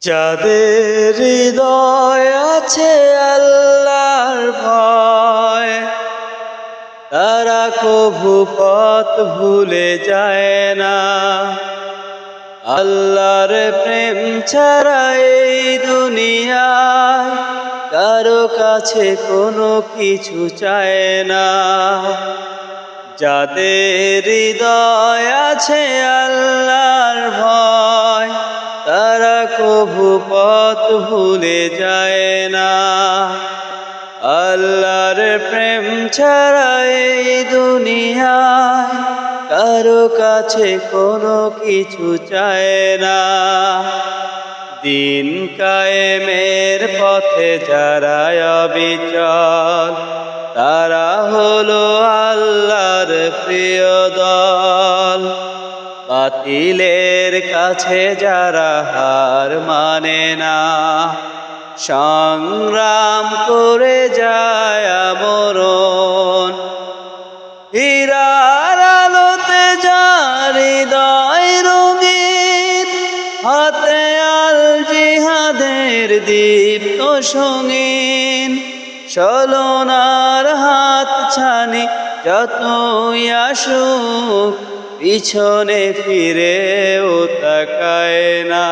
যাদের হৃদয় আছে আল্লাহর ভয়, তারা কভু পথ ভুলে যায় না। আল্লাহর প্রেম ছাড়া এই দুনিয়ায় কারো কাছে কোনো কিছু চায় না। যাদের হৃদয় আছে আল্লাহর ভয়, তারা কভু পথ ভুলে যায় না। আল্লাহর প্রেম ছাড়া এই দুনিয়ায় কারো কাছে কোনো কিছু চায় না। দিন কায়েমের পথে যারা অবিচল, তারা হলো আল্লাহর প্রিয় দল। বাতিলের কাছে যারা হার মানে না, সংগ্রাম করে যায় আমরণ। হীরার আলোতে যার হৃদয় রঙিন, হাতে আল জিহাদের দীপ্ত সঙ্গীন। চলনার হাত ছানি যতই আসুক, পিছনে ফিরেও তাকায় না।